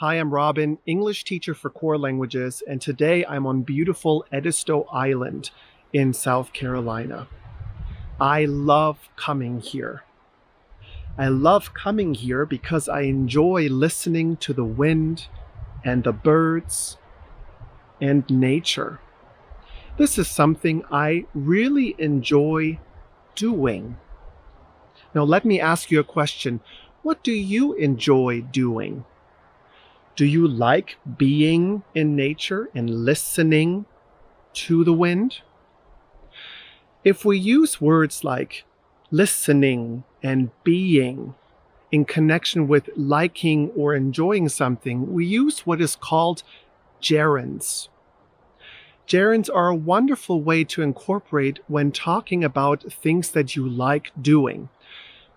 Hi, I'm Robin, English teacher for core languages, and today I'm on beautiful Edisto Island in South Carolina. I love coming here. I love coming here because I enjoy listening to the wind and the birds and nature. This is something I really enjoy doing. Now, let me ask you a question. What do you enjoy doing? Do you like being in nature and listening to the wind? If we use words like listening and being in connection with liking or enjoying something, we use what is called gerunds. Gerunds are a wonderful way to incorporate when talking about things that you like doing.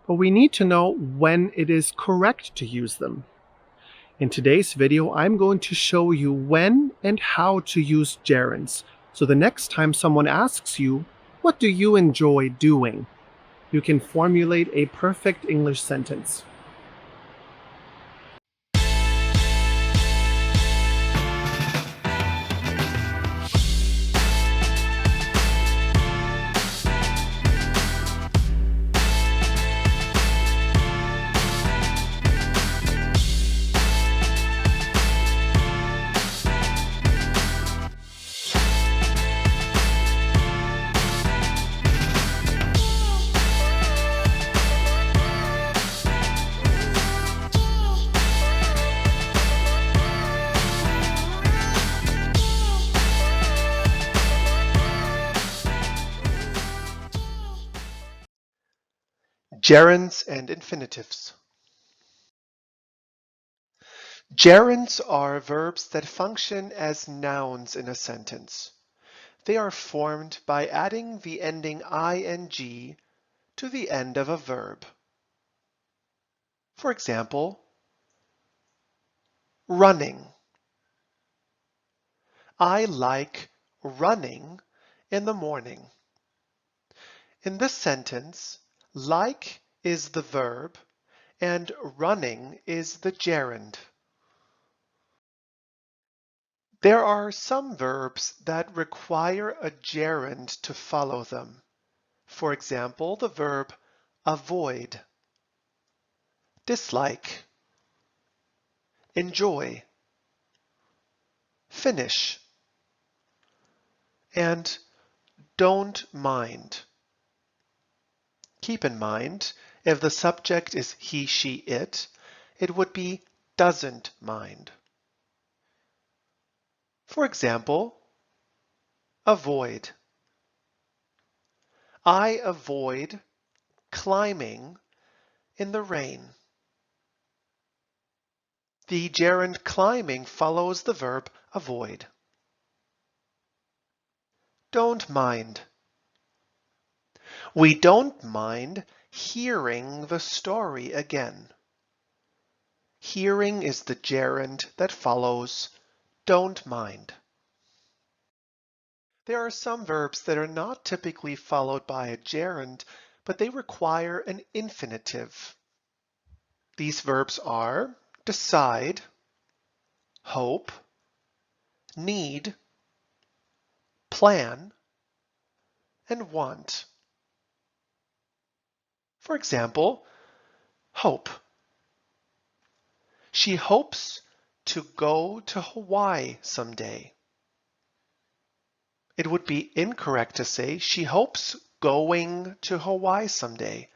But we need to know when it is correct to use them. In today's video, I'm going to show you when and how to use gerunds. So the next time someone asks you, what do you enjoy doing? You can formulate a perfect English sentence. Gerunds and Infinitives. Gerunds are verbs that function as nouns in a sentence. They are formed by adding the ending ing to the end of a verb. For example, running. I like running in the morning. In this sentence, like is the verb and running is the gerund. There are some verbs that require a gerund to follow them. For example, the verb avoid, dislike, enjoy, finish, and don't mind. Keep in mind, if the subject is he, she, it would be doesn't mind. For example, avoid. I avoid climbing in the rain. The gerund climbing follows the verb avoid. Don't mind. We don't mind hearing the story again. Hearing is the gerund that follows don't mind. There are some verbs that are not typically followed by a gerund, but they require an infinitive. These verbs are decide, hope, need, plan, and want. For example, hope. She hopes to go to Hawaii someday. It would be incorrect to say she hopes going to Hawaii someday.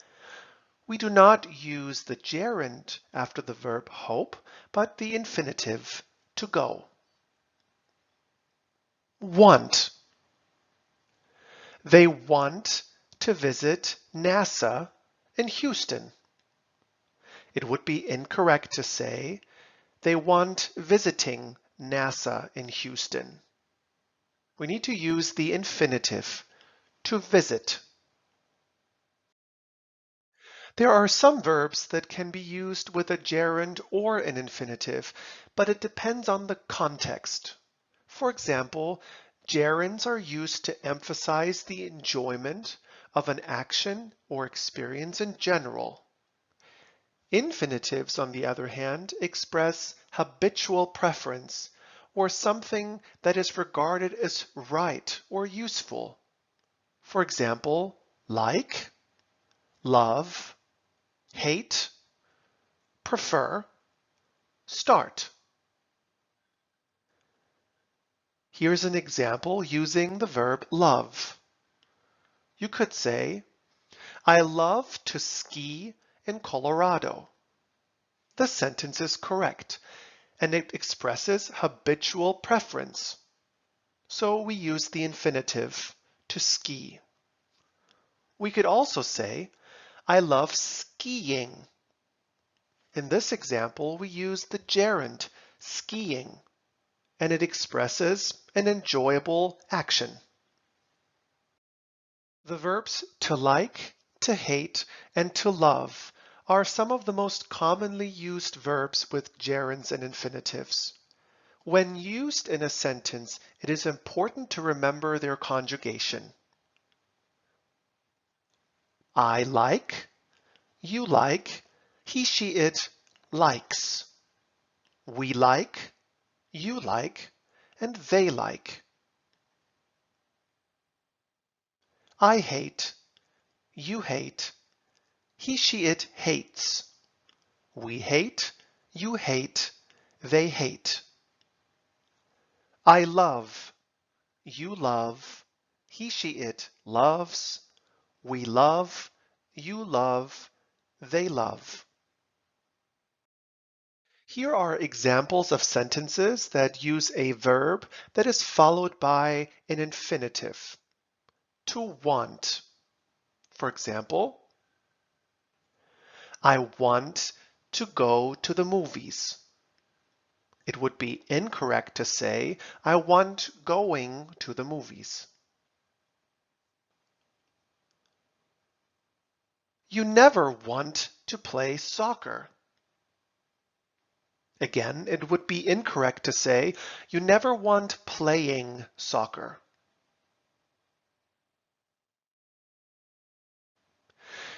We do not use the gerund after the verb hope, but the infinitive to go. Want. They want to visit NASA in Houston. It would be incorrect to say they want visiting NASA in Houston. We need to use the infinitive to visit. There are some verbs that can be used with a gerund or an infinitive, but it depends on the context. For example, gerunds are used to emphasize the enjoyment of an action or experience in general. Infinitives, on the other hand, express habitual preference or something that is regarded as right or useful. For example, like, love, hate, prefer, start. Here's an example using the verb love. You could say, I love to ski in Colorado. The sentence is correct, and it expresses habitual preference. So we use the infinitive to ski. We could also say, I love skiing. In this example, we use the gerund skiing, and it expresses an enjoyable action. The verbs to like, to hate, and to love are some of the most commonly used verbs with gerunds and infinitives. When used in a sentence, it is important to remember their conjugation. I like, you like, he, she, it likes. We like, you like, and they like. I hate, you hate, he, she, it hates. We hate, you hate, they hate. I love, you love, he, she, it loves. We love, you love, they love. Here are examples of sentences that use a verb that is followed by an infinitive. To want. For example, I want to go to the movies. It would be incorrect to say, I want going to the movies. You never want to play soccer. Again, it would be incorrect to say, you never want playing soccer.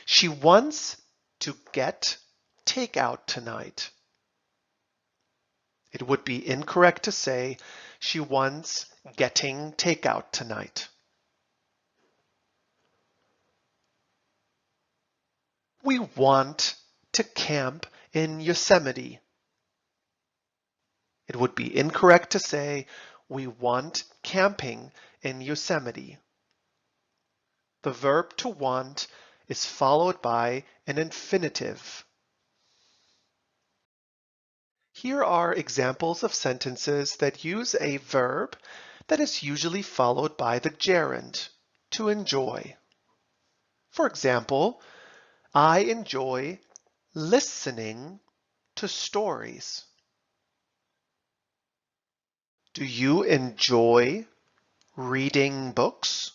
She wants to get takeout tonight. It would be incorrect to say, she wants getting takeout tonight. We want to camp in Yosemite. It would be incorrect to say, we want camping in Yosemite. The verb to want is followed by an infinitive. Here are examples of sentences that use a verb that is usually followed by the gerund, to enjoy. For example, I enjoy listening to stories. Do you enjoy reading books?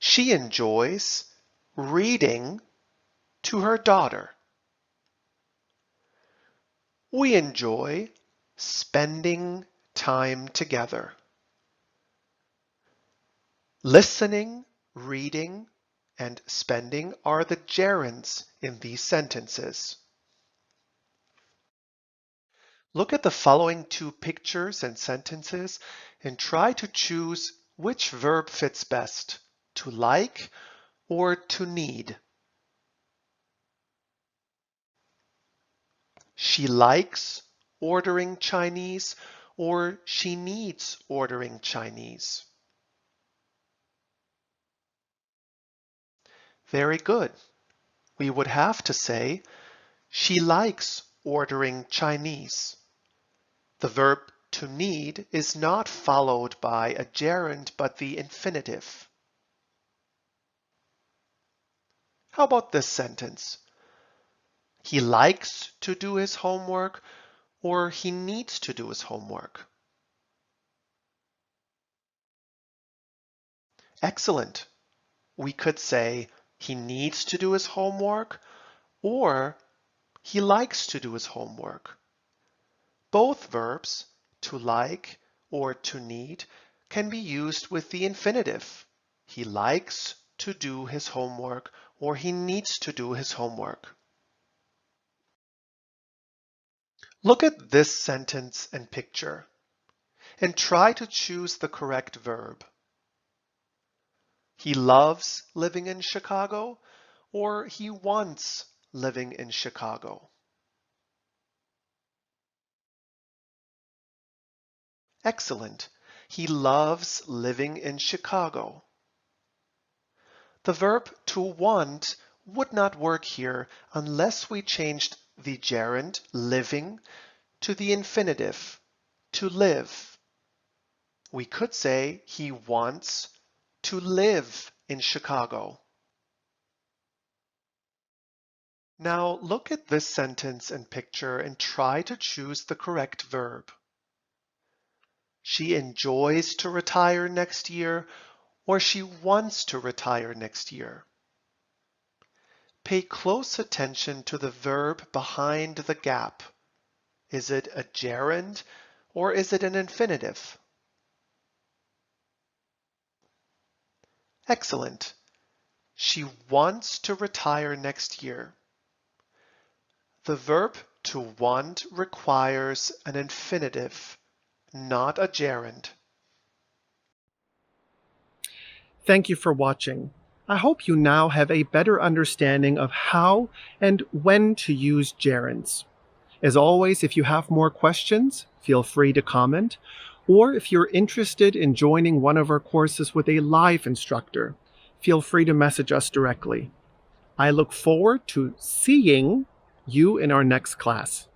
She enjoys reading to her daughter. We enjoy spending time together. Listening, reading, and spending are the gerunds in these sentences. Look at the following two pictures and sentences and try to choose which verb fits best, to like or to need. She likes ordering Chinese or she needs ordering Chinese. Very good. We would have to say, she likes ordering Chinese. The verb to need is not followed by a gerund but the infinitive. How about this sentence? He likes to do his homework or he needs to do his homework. Excellent. We could say he needs to do his homework or he likes to do his homework. Both verbs, to like or to need, can be used with the infinitive. He likes to do his homework or he needs to do his homework. Look at this sentence and picture and try to choose the correct verb. He loves living in Chicago or he wants living in Chicago. Excellent. He loves living in Chicago. The verb to want would not work here unless we changed the gerund living to the infinitive to live. We could say he wants to live in Chicago. Now look at this sentence and picture and try to choose the correct verb. She enjoys to retire next year or she wants to retire next year. Pay close attention to the verb behind the gap. Is it a gerund or is it an infinitive? Excellent. She wants to retire next year. The verb to want requires an infinitive, not a gerund. Thank you for watching. I hope you now have a better understanding of how and when to use gerunds. As always, if you have more questions, feel free to comment, or if you're interested in joining one of our courses with a live instructor, feel free to message us directly. I look forward to seeing you in our next class.